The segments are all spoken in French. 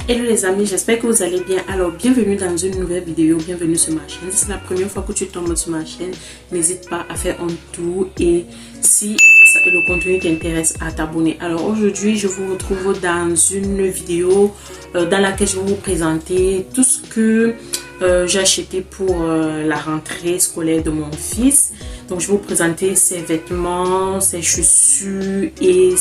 Hello les amis, j'espère que vous allez bien. Alors bienvenue dans une nouvelle vidéo, bienvenue sur ma chaîne. Si c'est la première fois que tu tombes sur ma chaîne, n'hésite pas à faire un tour et si le contenu t'intéresse à t'abonner. Alors aujourd'hui je vous retrouve dans une vidéo dans laquelle je vais vous présenter tout ce que j'ai acheté pour la rentrée scolaire de mon fils. Donc je vais vous présenter ses vêtements, ses chaussures et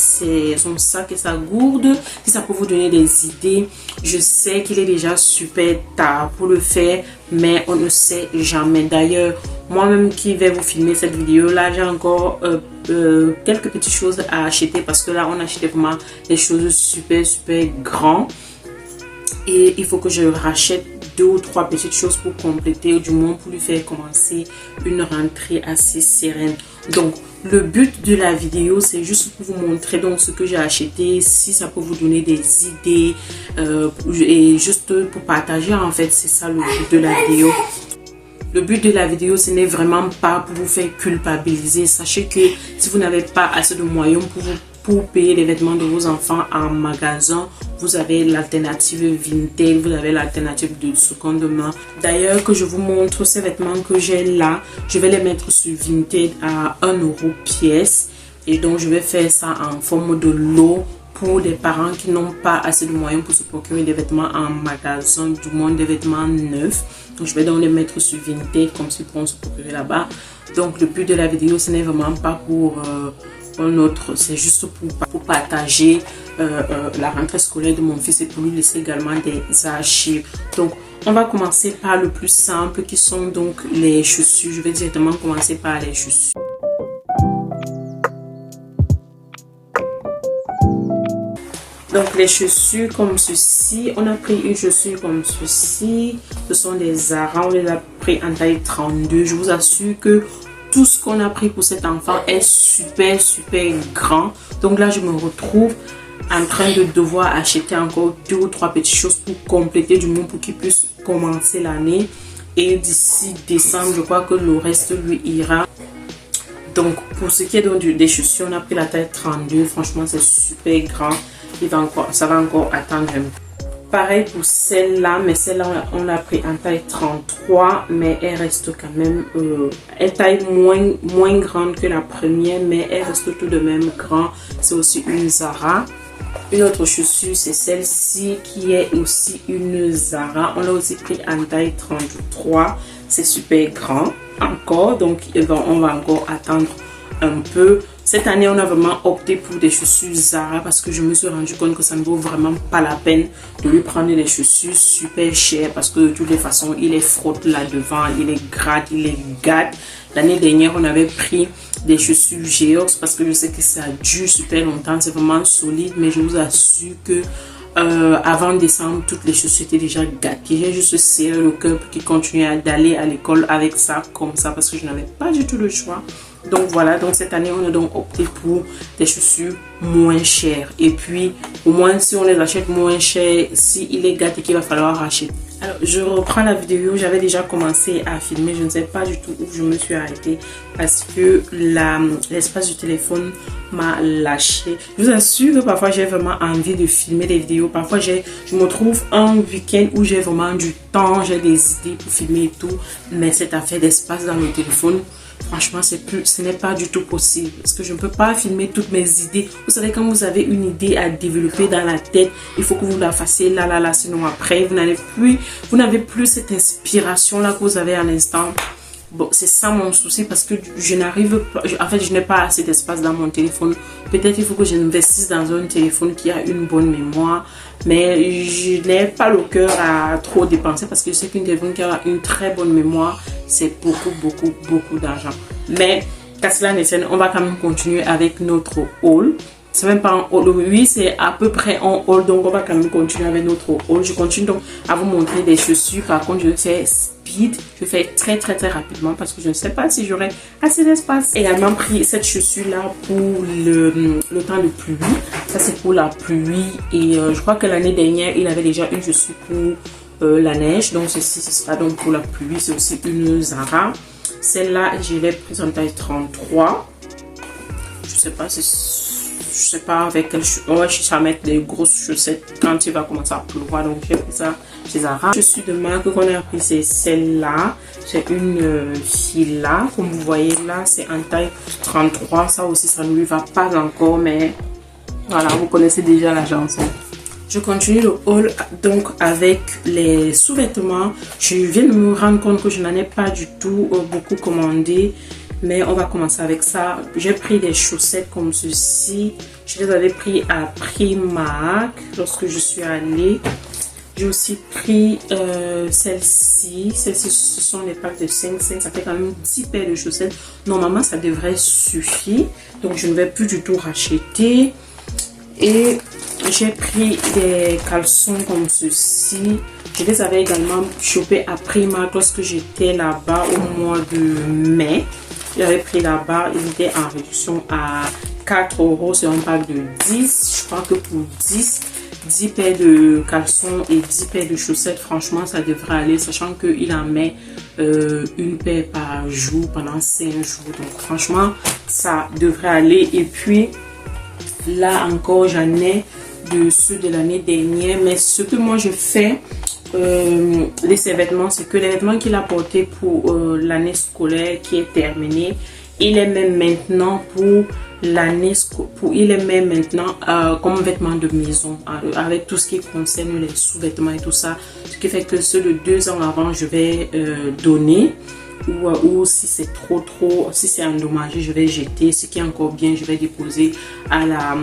son sac et sa gourde. Si ça peut vous donner des idées, je sais qu'il est déjà super tard pour le faire, mais on ne sait jamais. D'ailleurs, moi-même qui vais vous filmer cette vidéo là, j'ai encore quelques petites choses à acheter parce que là on a acheté vraiment des choses super grandes. Et il faut que je rachète 2 ou 3 petites choses pour compléter, ou du moins pour lui faire commencer une rentrée assez sereine. Donc le but de la vidéo, c'est juste pour vous montrer donc ce que j'ai acheté, si ça peut vous donner des idées et juste pour partager. En fait, c'est ça le but de la vidéo. Le but de la vidéo, ce n'est vraiment pas pour vous faire culpabiliser. Sachez que si vous n'avez pas assez de moyens pour payer les vêtements de vos enfants en magasin, vous avez l'alternative Vinted, vous avez l'alternative de seconde main. D'ailleurs, que je vous montre ces vêtements que j'ai là, je vais les mettre sur Vinted à 1 € pièce. Et donc, je vais faire ça en forme de lot pour les parents qui n'ont pas assez de moyens pour se procurer des vêtements en magasin, du moins des vêtements neufs. Donc, je vais donc les mettre sur Vinted comme si pour se procurer là-bas. Donc, le but de la vidéo, ce n'est vraiment pas pour un autre, c'est juste pour partager la rentrée scolaire de mon fils et pour lui laisser également des archives. Donc, on va commencer par le plus simple qui sont donc les chaussures. Je vais directement commencer par les chaussures. Donc les chaussures comme ceci, on a pris une chaussure comme ceci, ce sont des Zara, on les a pris en taille 32. Je vous assure que tout ce qu'on a pris pour cet enfant est super grand. Donc là je me retrouve en train de devoir acheter encore 2 ou 3 petites choses pour compléter, du moins pour qu'il puisse commencer l'année. Et d'ici décembre, je crois que le reste lui ira. Donc pour ce qui est donc des chaussures, on a pris la taille 32. Franchement c'est super grand. Ça va encore attendre un peu. Pareil pour celle-là, mais celle-là on l'a pris en taille 33, mais elle reste quand même elle taille moins grande que la première, mais elle reste tout de même grand. C'est aussi une Zara. Une autre chaussure, c'est celle-ci qui est aussi une Zara. On l'a aussi pris en taille 33. C'est super grand encore, donc on va encore attendre un peu. Cette année, on a vraiment opté pour des chaussures Zara parce que je me suis rendu compte que ça ne vaut vraiment pas la peine de lui prendre des chaussures super chères parce que de toutes les façons, il les frotte là devant, il les gratte, il les gâte. L'année dernière, on avait pris des chaussures Geox parce que je sais que ça dure super longtemps, c'est vraiment solide, mais je vous assure que avant décembre, toutes les chaussures étaient déjà gâtées. J'ai juste serré le cœur pour qu'il continue d'aller à l'école avec ça comme ça parce que je n'avais pas du tout le choix. Donc voilà, donc cette année on a donc opté pour des chaussures moins chères. Et puis au moins si on les achète moins chères, si il est gâté qu'il va falloir racheter. Alors je reprends la vidéo, j'avais déjà commencé à filmer, je ne sais pas du tout où je me suis arrêtée parce que l'espace du téléphone m'a lâché. Je vous assure que parfois j'ai vraiment envie de filmer des vidéos, parfois je me trouve un week-end où j'ai vraiment du temps, j'ai des idées pour filmer et tout, mais cette affaire d'espace dans le téléphone, franchement, ce n'est pas du tout possible parce que je ne peux pas filmer toutes mes idées. Vous savez, quand vous avez une idée à développer dans la tête, il faut que vous la fassiez là, sinon après, vous n'avez plus cette inspiration-là que vous avez à l'instant. Bon, c'est ça mon souci parce que je n'arrive pas, en fait, je n'ai pas assez d'espace dans mon téléphone. Peut-être il faut que j'investisse dans un téléphone qui a une bonne mémoire, mais je n'ai pas le cœur à trop dépenser parce que je sais qu'un téléphone qui a une très bonne mémoire, c'est beaucoup d'argent. Mais qu'à cela ne tienne, on va quand même continuer avec notre haul. C'est même pas un haul, oui, c'est à peu près un haul, donc on va quand même continuer avec notre haul. Je continue donc à vous montrer des chaussures. Par contre, je vais faire speed, je fais très rapidement parce que je ne sais pas si j'aurai assez d'espace. J'ai également pris cette chaussure là pour le temps de pluie. Ça c'est pour la pluie et je crois que l'année dernière il avait déjà une chaussure pour la neige, donc ceci ce sera donc pour la pluie. C'est aussi une Zara. Celle-là je l'ai prise en taille 33. Je sais pas si je sais pas avec quelle ouais, je sais mettre des grosses chaussettes quand il va commencer à pleuvoir. Donc j'ai pris ça chez Zara. Je suis de marque qu'on a pris, c'est celle-là. C'est une fila, comme vous voyez là, c'est en taille 33. Ça aussi, ça ne lui va pas encore, mais voilà, vous connaissez déjà la chanson. Je continue le haul donc avec les sous-vêtements. Je viens de me rendre compte que je n'en ai pas du tout beaucoup commandé. Mais on va commencer avec ça. J'ai pris des chaussettes comme ceci. Je les avais pris à Primark lorsque je suis allée. J'ai aussi pris celle-ci. Celle-ci, ce sont les packs de 5. Ça fait quand même 10 paires de chaussettes. Normalement, ça devrait suffire. Donc, je ne vais plus du tout racheter. Et j'ai pris des caleçons comme ceci. Je les avais également chopés à Primark lorsque j'étais là-bas au mois de mai. J'avais pris là-bas, ils étaient en réduction à 4 € sur un pack de 10. Je crois que pour 10 paires de caleçons et 10 paires de chaussettes, franchement, ça devrait aller, sachant qu'il en met une paire par jour pendant 5 jours. Donc, franchement, ça devrait aller. Et puis, là encore, j'en ai de ceux de l'année dernière. Mais ce que moi, je fais... ces vêtements, c'est que les vêtements qu'il a portés pour l'année scolaire qui est terminée, il les met maintenant pour l'année comme vêtements de maison, avec tout ce qui concerne les sous-vêtements et tout ça, ce qui fait que ceux de 2 ans avant je vais donner, ou si c'est si c'est endommagé, je vais jeter. Ce qui est encore bien, je vais déposer à la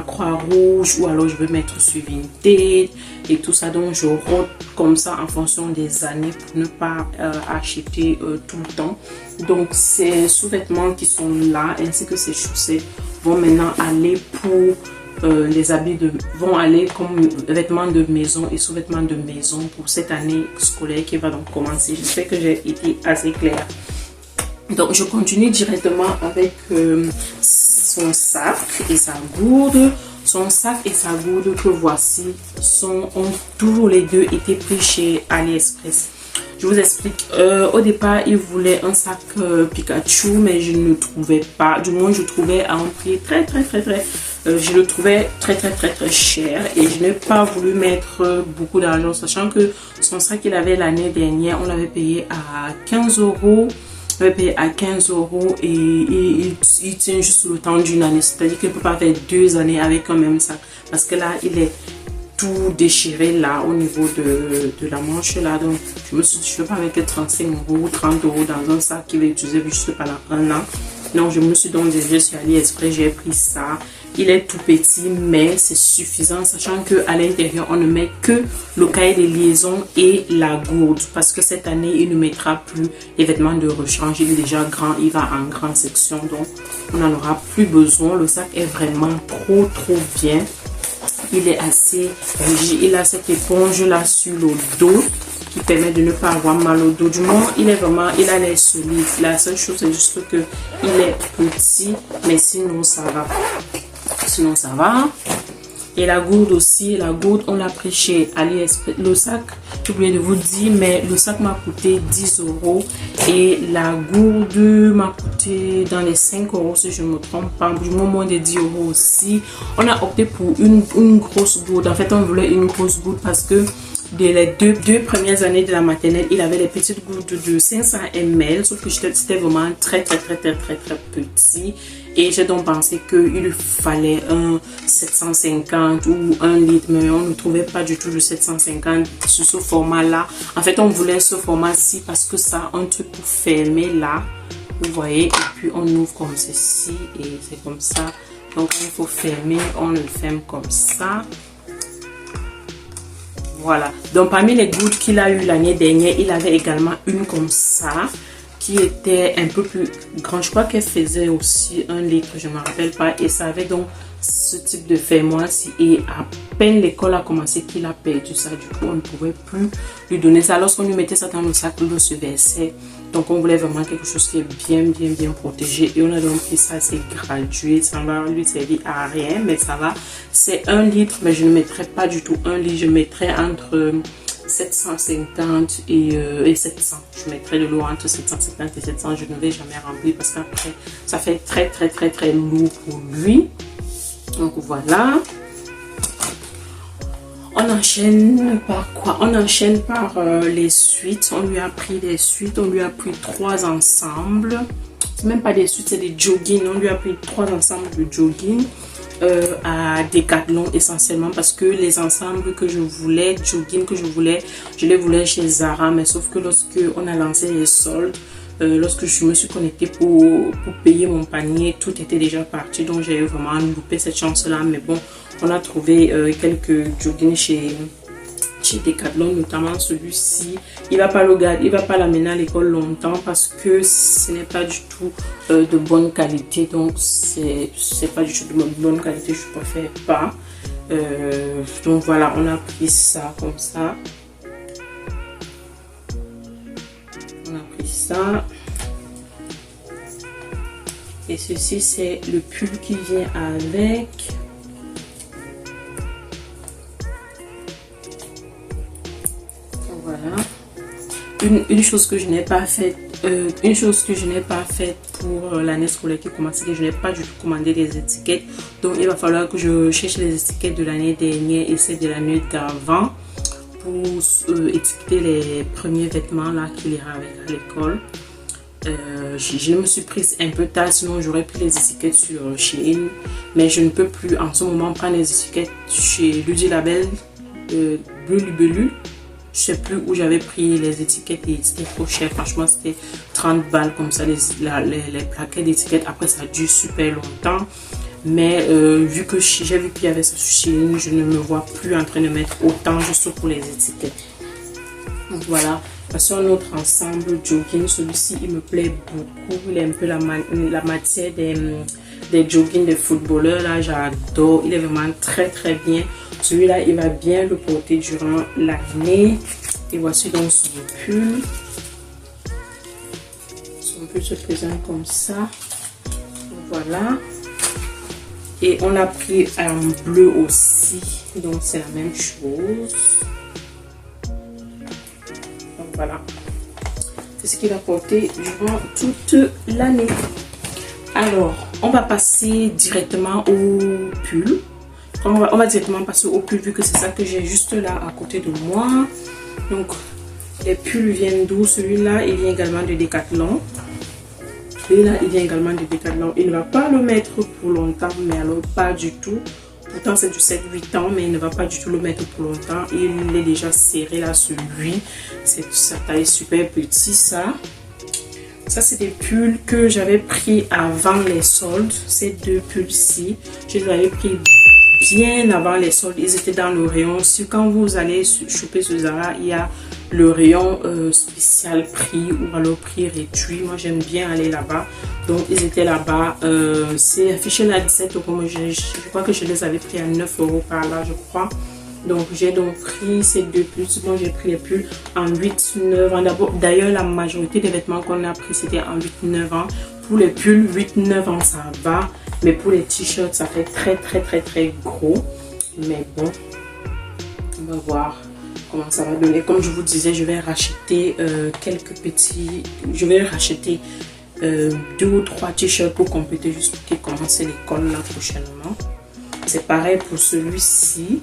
Croix-Rouge, ou alors je vais mettre sur Vinted et tout ça. Donc je rote comme ça en fonction des années pour ne pas acheter tout le temps. Donc ces sous-vêtements qui sont là ainsi que ces chaussettes vont maintenant aller pour les habits vont aller comme vêtements de maison et sous-vêtements de maison pour cette année scolaire qui va donc commencer. J'espère que j'ai été assez claire. Donc je continue directement avec son sac et sa gourde. Son sac et sa gourde que voici ont toujours les deux été pris chez AliExpress. Je vous explique. Au départ, il voulait un sac Pikachu, mais je ne le trouvais pas. Du moins, je trouvais à un prix je le trouvais très cher, et je n'ai pas voulu mettre beaucoup d'argent, sachant que son sac qu'il avait l'année dernière, on l'avait payé à 15 €. On l'avait payé à 15 € et il tient juste le temps d'une année. C'est-à-dire qu'il ne peut pas faire 2 années avec un même sac, parce que là, il est tout déchiré là au niveau de la manche là. Donc je me suis dit, je ne vais pas mettre 35 € ou 30 € dans un sac qui va utiliser juste pendant 1 an. Donc je me suis donc dirigée sur AliExpress, j'ai pris ça. Il est tout petit, mais c'est suffisant, sachant qu'à l'intérieur on ne met que le cahier de liaison et la gourde, parce que cette année il ne mettra plus les vêtements de rechange. Il est déjà grand, il va en grande section, donc on n'en aura plus besoin. Le sac est vraiment trop bien. Il est assez rigide. Il a cette éponge là sur le dos qui permet de ne pas avoir mal au dos. Du moins, il a l'air solide. La seule chose, c'est juste que il est petit, mais sinon ça va. Et la gourde aussi, on l'a pris chez AliExpress. Le sac, j'ai oublié de vous dire, mais le sac m'a coûté 10 € et la gourde m'a coûté dans les 5 € si je ne me trompe pas, du moins de 10 € aussi. On a opté pour une grosse gourde. En fait, on voulait une grosse gourde parce que dès les deux premières années de la maternelle, il avait les petites gourdes de 500 ml, sauf que c'était vraiment très petit. Et j'ai donc pensé qu'il fallait un 750 ou 1 litre, mais on ne trouvait pas du tout le 750 sur ce format-là. En fait, on voulait ce format-ci parce que ça a un truc pour fermer là, vous voyez, et puis on ouvre comme ceci et c'est comme ça. Donc, il faut fermer, on le ferme comme ça. Voilà. Donc, parmi les gouttes qu'il a eu l'année dernière, il avait également une comme ça, qui était un peu plus grande. Je crois qu'elle faisait aussi 1 litre, je ne me rappelle pas. Et ça avait donc ce type de fermoir-ci. Et à peine l'école a commencé qu'il a perdu ça. Du coup, on ne pouvait plus lui donner ça. Lorsqu'on lui mettait ça dans le sac, l'eau se versait. Donc, on voulait vraiment quelque chose qui est bien protégé. Et on a donc pris ça assez gradué. Ça va lui servir à rien, mais ça va. C'est 1 litre, mais je ne mettrai pas du tout 1 litre. Je mettrai entre 750 et 700. Je mettrai de l'eau entre 750 et 700. Je ne vais jamais remplir parce qu'après ça fait très lourd pour lui. Donc voilà. On enchaîne par quoi? On enchaîne par les suites. On lui a pris des suites. On lui a pris 3 ensembles. C'est même pas des suites, c'est des jogging. On lui a pris 3 ensembles de jogging à Decathlon essentiellement parce que les ensembles que je voulais, jogging que je les voulais chez Zara. Mais sauf que lorsque on a lancé les soldes, lorsque je me suis connectée pour payer mon panier, tout était déjà parti. Donc j'ai vraiment loupé cette chance-là. Mais bon, on a trouvé quelques joggings chez Decathlon, notamment celui-ci. Il va pas l'amener à l'école longtemps parce que ce n'est pas du tout de bonne qualité. Donc c'est pas du tout de bonne qualité, je préfère pas. Donc voilà, on a pris ça comme ça. On a pris ça. Et ceci, c'est le pull qui vient avec. Voilà. Une chose que je n'ai pas faite, pour l'année scolaire qui commence, c'est que je n'ai pas du tout commandé des étiquettes. Donc il va falloir que je cherche les étiquettes de l'année dernière et celles de l'année d'avant pour étiqueter les premiers vêtements là qu'il ira avec à l'école. Je me suis prise un peu tard, sinon j'aurais pris les étiquettes sur Shein, mais je ne peux plus en ce moment prendre les étiquettes chez Ludi Label, Bleu Libellule. Je sais plus où j'avais pris les étiquettes et c'était trop cher. Franchement, c'était 30 balles comme ça, les plaquettes d'étiquettes. Après, ça dure super longtemps. Mais vu que j'ai vu qu'il y avait ça sur Shein, je ne me vois plus en train de mettre autant juste pour les étiquettes. Donc voilà. Passons à un autre ensemble jogging. Celui-ci, il me plaît beaucoup. Il est un peu la matière des joggings des footballeurs. Là, j'adore. Il est vraiment très très bien. Celui-là, il va bien le porter durant l'année. Et voici donc son pull. Son pull se présente comme ça. Voilà. Et on l'a pris en bleu aussi. Donc, c'est la même chose. Donc, voilà. C'est ce qu'il va porter durant toute l'année. Alors, on va passer directement au pull. On va directement passer au pull vu que c'est ça que j'ai juste là à côté de moi. Donc, les pulls viennent d'où? Celui-là, il vient également de Decathlon. Celui-là, il vient également de Decathlon. Il ne va pas le mettre pour longtemps, mais alors pas du tout. Pourtant, c'est du 7-8 ans, mais il ne va pas du tout le mettre pour longtemps. Il est déjà serré là sur lui. C'est sa taille super petit, ça. Ça, c'est des pulls que j'avais pris avant les soldes. Ces deux pulls-ci, je les avais pris bien avant les soldes. Ils étaient dans le rayon. Si quand vous allez choper sur Zara, il y a le rayon spécial prix ou alors prix réduit. Moi, j'aime bien aller là-bas. Donc, ils étaient là-bas. C'est affiché là 17 euros. Je crois que je les avais pris à 9 euros par là, je crois. Donc, j'ai donc pris ces deux pulls. Moi, j'ai pris les pulls en 8-9 ans. D'ailleurs, la majorité des vêtements qu'on a pris, c'était en 8-9 ans. Pour les pulls, 8-9 ans, ça va. Mais pour les t-shirts, ça fait très gros. Mais bon, on va voir comment ça va donner. Comme je vous disais, je vais racheter quelques petits... Je vais racheter 2 ou 3 t-shirts pour compléter juste pour qu'ils commencent l'école là prochainement. C'est pareil pour celui-ci.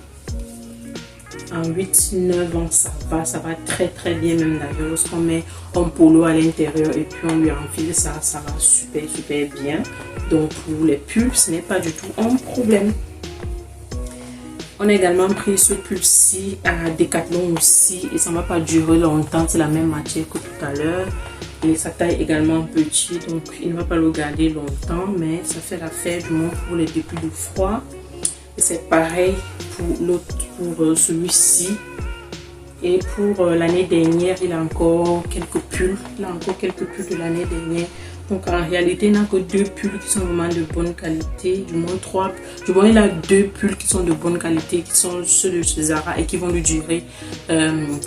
En 8-9 ans, ça va très bien même d'ailleurs. Lorsqu'on met un polo à l'intérieur et puis on lui enfile ça va super bien. Donc pour les pulls, ce n'est pas du tout un problème. On a également pris ce pull-ci à Decathlon aussi et ça ne va pas durer longtemps. C'est la même matière que tout à l'heure. Et sa taille également petite, donc il ne va pas le garder longtemps, mais ça fait l'affaire du moins pour les débuts de froid. Et c'est pareil pour l'autre, pour celui-ci. Et pour l'année dernière, il a encore quelques pulls. Il a encore quelques pulls de l'année dernière. Donc en réalité, il n'a que 2 pulls qui sont vraiment de bonne qualité. Du moins 3. Du moins, il a 2 pulls qui sont de bonne qualité, qui sont ceux de Zara et qui vont lui durer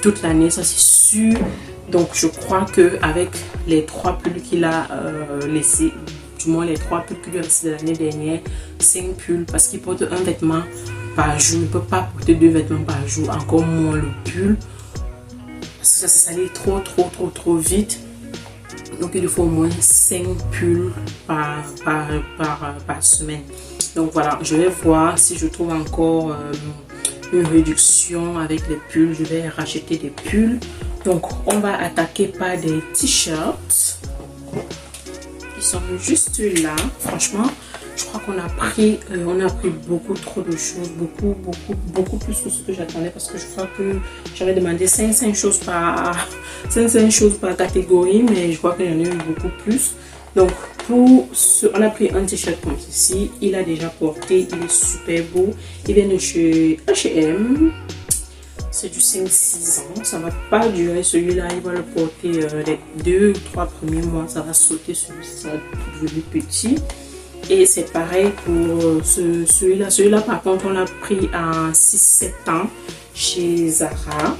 toute l'année. Ça, c'est sûr. Donc je crois qu'avec les 3 pulls qu'il a laissés, du moins les 3 pulls qu'il lui a laissés de l'année dernière, 5 pulls, parce qu'il porte un vêtement par jour. Il ne peut pas porter 2 vêtements par jour, encore moins le pull. Parce que ça se salit trop vite. Donc il lui faut au moins 5 pulls par semaine. Donc voilà, je vais voir si je trouve encore une réduction avec les pulls. Je vais racheter des pulls. Donc on va attaquer par des t-shirts. Ils sont juste là. Franchement, je crois qu'on a pris beaucoup trop de choses, beaucoup plus que ce que j'attendais, parce que je crois que j'avais demandé 5 choses par catégorie, mais je crois qu'il y en a eu beaucoup plus. Donc pour ce, on a pris un t-shirt comme ceci. Il a déjà porté, il est super beau. Il vient de chez H&M. C'est du 5-6 ans, ça va pas durer. Celui-là, il va le porter les 2-3 premiers mois, ça va sauter, celui-ci ça va devenir petit. Et c'est pareil pour celui-là. Celui-là, par contre, on l'a pris à 6-7 ans chez Zara.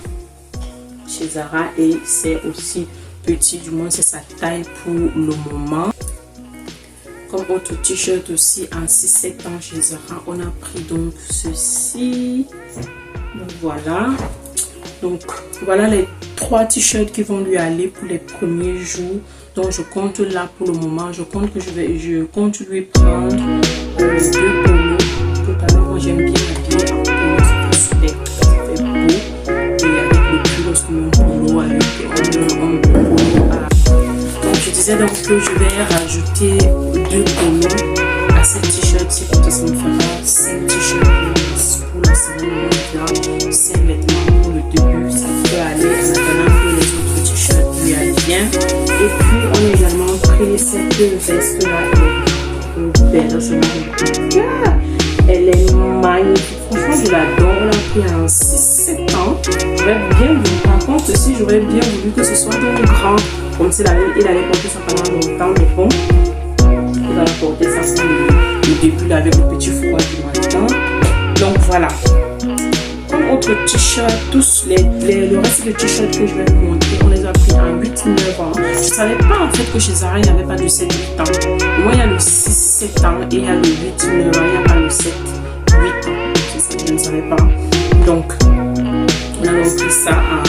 Et c'est aussi petit, du moins c'est sa taille pour le moment. Comme autre t-shirt aussi à 6-7 ans chez Zara, on a pris donc ceci. Donc voilà. Donc voilà les 3 t-shirts qui vont lui aller pour les premiers jours. Donc je compte là pour le moment. Je compte lui prendre 2 polos. Tout à l'heure, moi j'aime bien habiller en polo. Ça fait super, ça fait beau. Et avec le pull, lorsque mon polo avec un polo. Donc je disais donc que je vais rajouter 2 polos à ces t-shirts. Comme ça me fera 5 t-shirts pour la semaine. 5 vêtements pour le début. Ça peut aller en attendant que les autres t-shirts lui aillent bien. Et puis on a également pris cette veste là. Elle est magnifique. Franchement, je l'adore. On l'a pris à 6-7 ans. J'aurais bien voulu. Par contre, aussi, j'aurais bien voulu que ce soit un grand. Comme s'il allait porter ça pendant longtemps. Mais bon, il va porter ça pour le début là, avec le petit froid du matin. Donc voilà. Comme autre t-shirt, le reste des t-shirts que je vais vous montrer, on les a pris à 8-9 ans. Je ne savais pas en fait que chez Zara, il n'y avait pas de 7-8 ans. Moi, il y a le 6-7 ans et il y a le 8-9 ans. Il n'y a pas le 7-8 ans. C'est ça que je ne savais pas. Donc, on a donc pris ça à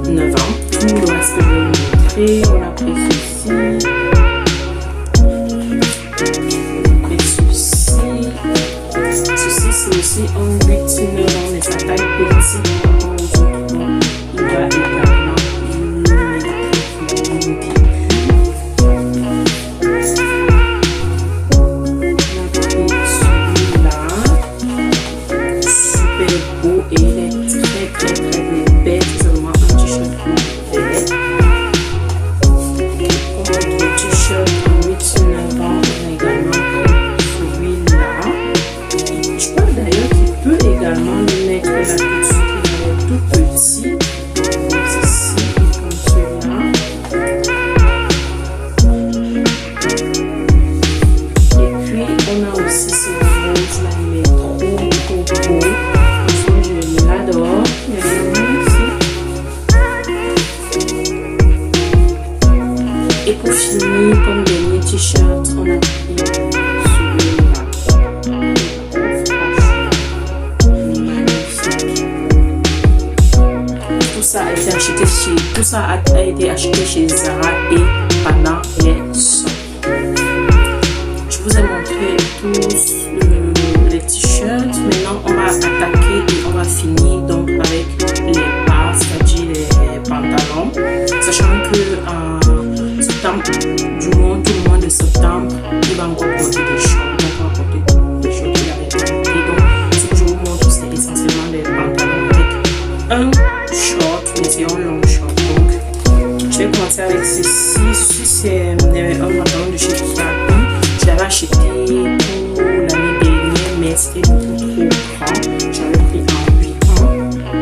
8-9 ans. Tout le reste que je vais vous montrer, on a pris ceci. Ceci, c'est aussi un 8-9 ans, mais sa taille petite par rapport aux autres. Donc, il doit également super beau et il est très belle. C'est vraiment un t-shirt vert. Comme autre t-shirt à 8-9 ans, on a également pris celui-là. Je crois d'ailleurs qu'il peut également lui mettre la couture qui est tout petit. Donc ceci, comme celui-là. Et puis on a aussi ce rose là, il est trop beau. Franchement, je l'adore. Il est vraiment ici. Et pour finir, comme dernier t-shirt, on a pris celui-là. Tout ça a été acheté chez Zara et pendant les soldes. Je vous ai montré tous les t-shirts. Maintenant, on va attaquer et on va finir donc avec les bas, c'est-à-dire les pantalons. Sachant que en septembre, tout le mois de septembre, il va encore porter des shorts. Donc, on va porter des shorts avec la qualité. Donc, ce que je vous montre, c'est essentiellement des pantalons avec un short, mais c'est un long short. Donc, je vais commencer avec ceci. Ceci, c'est un pantalon de chez Kiabi. Je l'avais acheté pour l'année dernière, mais c'était beaucoup trop grand. J'avais pris en 8 ans.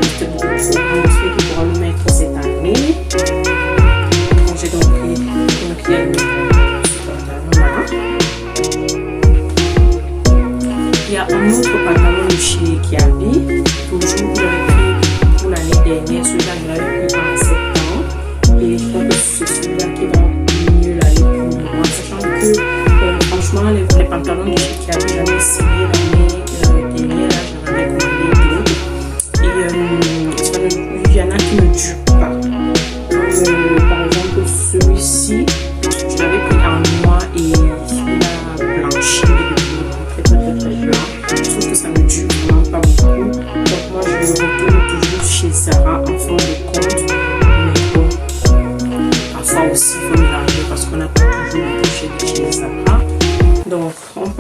C'était beaucoup trop grand. Je sais qu'il pourra le mettre cette année. Donc, j'ai donc pris ce pantalon-là. Il y a un autre pantalon de chez Kiabi. Toujours, j'avais pris pour l'année dernière. Celui-là, je l'avais pris en 7 ans. Et je crois que c'est celui-là qui va mieux aller pour moi. Sachant que, franchement, les pantalons de chez Kiabi, j'avais essayé l'année dernière. Là, j'en avais commandé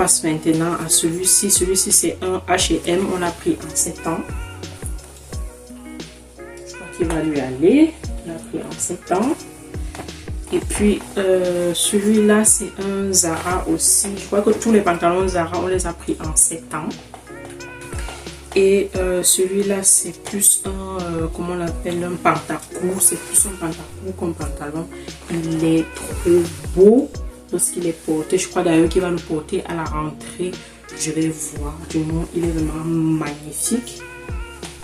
passe maintenant à celui-ci. Celui-ci, c'est un H&M. On l'a pris en 7 ans. Je crois qu'il va lui aller. On l'a pris en 7 ans. Et puis, celui-là, c'est un Zara aussi. Je crois que tous les pantalons Zara, on les a pris en 7 ans. Et celui-là, c'est plus un, comment on l'appelle, un pantacourt. C'est plus un pantacourt qu'un pantalon. Il est trop beau lorsqu'il est porté. Je crois d'ailleurs qu'il va le porter à la rentrée. Je vais voir. Du moins, il est vraiment magnifique.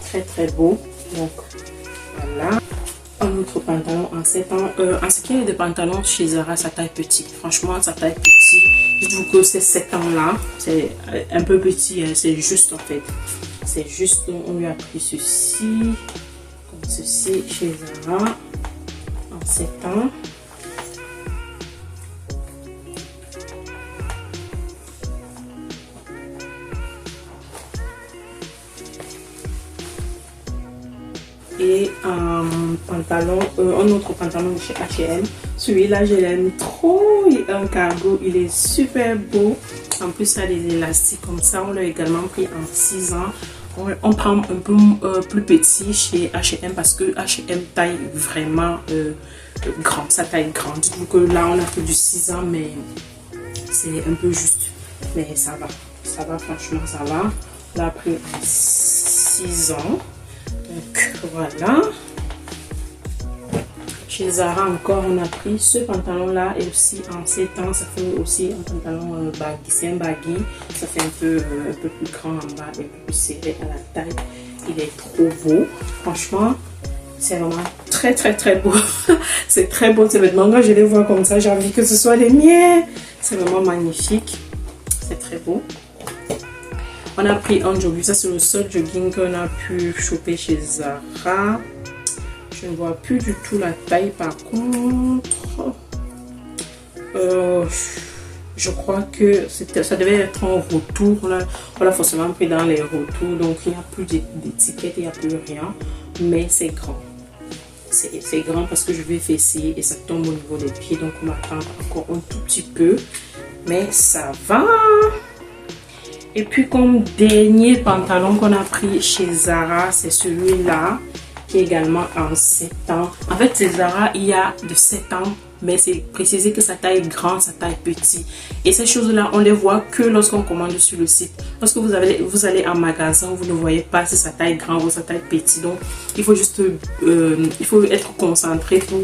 Très, très beau. Donc, voilà. Un autre pantalon en 7 ans. En ce qui est des pantalons chez Zara, sa taille petite. Franchement, sa taille petite. Dites-vous que ces 7 ans-là, c'est un peu petit. Hein, c'est juste en fait. C'est juste, on lui a pris ceci. Comme ceci chez Zara. En 7 ans. Et un pantalon, un autre pantalon de chez H&M. Celui-là, je l'aime trop. Il est un cargo, il est super beau. En plus, ça a des élastiques comme ça. On l'a également pris en 6 ans. On prend un peu plus petit chez H&M parce que H&M taille vraiment grand. Ça taille grande. Donc là, on a fait du 6 ans, mais c'est un peu juste. Mais ça va. Ça va, franchement, ça va. On l'a pris en 6 ans. Donc voilà. Chez Zara encore, on a pris ce pantalon là et aussi en 7 ans, ça fait aussi un pantalon baggy. C'est un baggy, ça fait un peu plus grand en bas et plus serré à la taille. Il est trop beau. Franchement, c'est vraiment très très très beau. C'est très beau ces vêtements. Quand je les vois comme ça, j'ai envie que ce soit les miens. C'est vraiment magnifique. C'est très beau. On a pris un jogging, ça c'est le seul jogging qu'on a pu choper chez Zara. Je ne vois plus du tout la taille par contre. Je crois que ça devait être en retour. On l'a forcément pris dans les retours, donc il n'y a plus d'étiquette, il n'y a plus rien. Mais c'est grand. C'est grand parce que je vais fesser et ça tombe au niveau des pieds, donc on va attendre encore un tout petit peu. Mais ça va. Et puis comme dernier pantalon qu'on a pris chez Zara, c'est celui-là qui est également en 7 ans. En fait, chez Zara, il y a de 7 ans, mais c'est précisé que sa taille est grande, sa taille petit. Et ces choses-là, on les voit que lorsqu'on commande sur le site. Lorsque vous allez en magasin, vous ne voyez pas si sa taille est grande ou sa taille petit. Donc, il faut juste il faut être concentré pour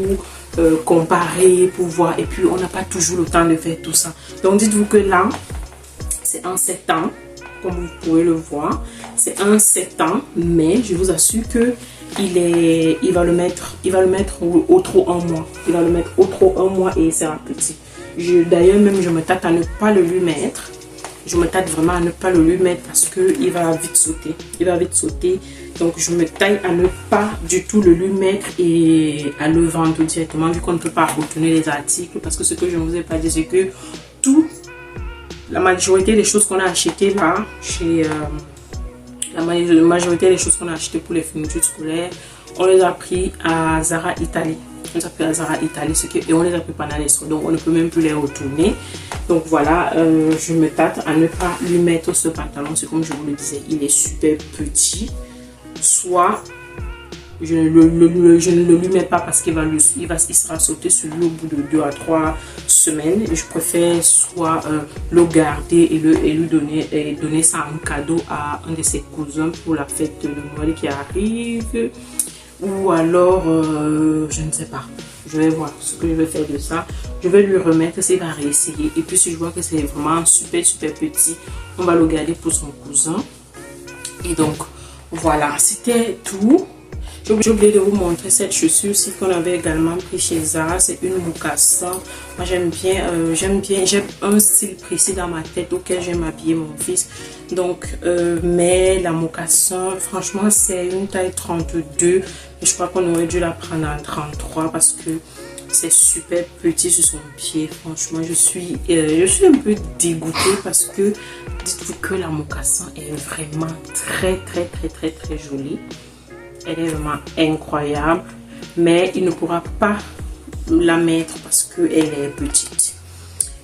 comparer, pour voir. Et puis, on n'a pas toujours le temps de faire tout ça. Donc, dites-vous que là, c'est en 7 ans, comme vous pouvez le voir. C'est un 7 ans, mais je vous assure que il va le mettre au trop un mois. Il va le mettre au trop un mois et il sera petit. D'ailleurs, même je me tâte à ne pas le lui mettre. Je me tâte vraiment à ne pas le lui mettre parce qu'il va vite sauter. Il va vite sauter. Donc, je me taille à ne pas du tout le lui mettre et à le vendre directement vu qu'on ne peut pas retourner les articles. Parce que ce que je ne vous ai pas dit, c'est que la majorité des choses qu'on a achetées là, chez la majorité des choses qu'on a achetées pour les fournitures scolaires, on les a pris à Zara Italie. On les a pris à Zara Italie et on les a pris pendant les soldes. Donc on ne peut même plus les retourner. Donc voilà, je me tâte à ne pas lui mettre ce pantalon. C'est comme je vous le disais, il est super petit. Soit je ne le lui mets pas parce qu'il sera sauté sur lui au bout de 2 à 3 semaines. Et je préfère soit le garder et lui donner ça en cadeau à un de ses cousins pour la fête de Noël qui arrive. Ou alors, je ne sais pas. Je vais voir ce que je vais faire de ça. Je vais lui remettre, s'il va réessayer. Et puis si je vois que c'est vraiment super super petit, on va le garder pour son cousin. Et donc, voilà, c'était tout. J'ai oublié de vous montrer cette chaussure-ci qu'on avait également pris chez Zara. C'est une mocassin. Moi j'aime bien, j'ai un style précis dans ma tête auquel j'aime habiller mon fils. Donc, mais la mocassin, franchement c'est une taille 32. Et je crois qu'on aurait dû la prendre en 33 parce que c'est super petit sur son pied. Franchement, je suis un peu dégoûtée parce que dites-vous que la mocassin est vraiment très jolie. Elle est vraiment incroyable, mais il ne pourra pas la mettre parce qu'elle est petite.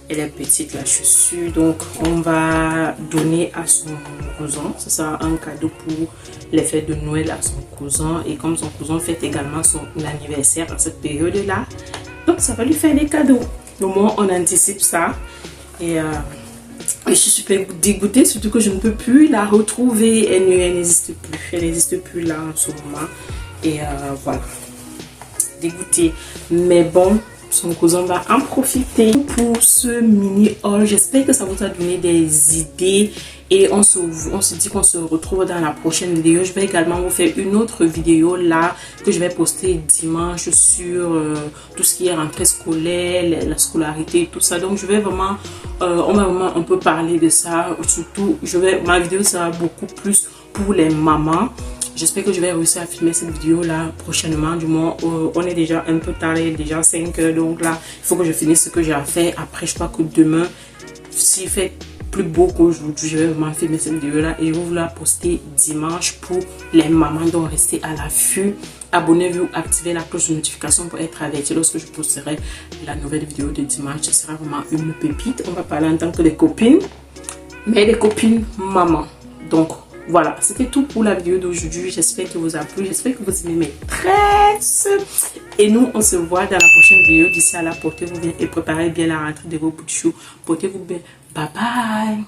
Elle est petite la chaussure, donc on va donner à son cousin. Ce sera un cadeau pour les fêtes de Noël à son cousin. Et comme son cousin fête également son anniversaire à cette période-là, donc ça va lui faire des cadeaux. Au moins on anticipe ça. Et je suis super dégoûtée, surtout que je ne peux plus la retrouver. Elle n'existe plus. Elle n'existe plus là en ce moment. Et voilà. Dégoûtée. Mais bon, son cousin va en profiter pour ce mini haul. J'espère que ça vous a donné des idées. Et on se dit qu'on se retrouve dans la prochaine vidéo. Je vais également vous faire une autre vidéo là que je vais poster dimanche sur tout ce qui est rentrée scolaire, la scolarité, tout ça. Donc je vais vraiment, on va vraiment un peu parler de ça. Surtout, ma vidéo sera beaucoup plus pour les mamans. J'espère que je vais réussir à filmer cette vidéo là prochainement. Du moins, on est déjà un peu tard, il est déjà 5 heures. Donc là, il faut que je finisse ce que j'ai à faire. Après, je crois que demain, s'il fait plus beau qu'aujourd'hui, je vais vraiment filmer cette vidéo là et je vais vous la poster dimanche pour les mamans. Donc restez à l'affût, abonnez-vous, activez la cloche de notification pour être averti lorsque je posterai la nouvelle vidéo de dimanche. Ce sera vraiment une pépite. On va parler en tant que des copines, mais des copines maman. Donc voilà, c'était tout pour la vidéo d'aujourd'hui. J'espère que vous a plu, j'espère que vous aimez mes tresses. Et nous, on se voit dans la prochaine vidéo. D'ici là, portez-vous bien et préparez bien la rentrée de vos bouts de chou. Portez-vous bien. Bye bye.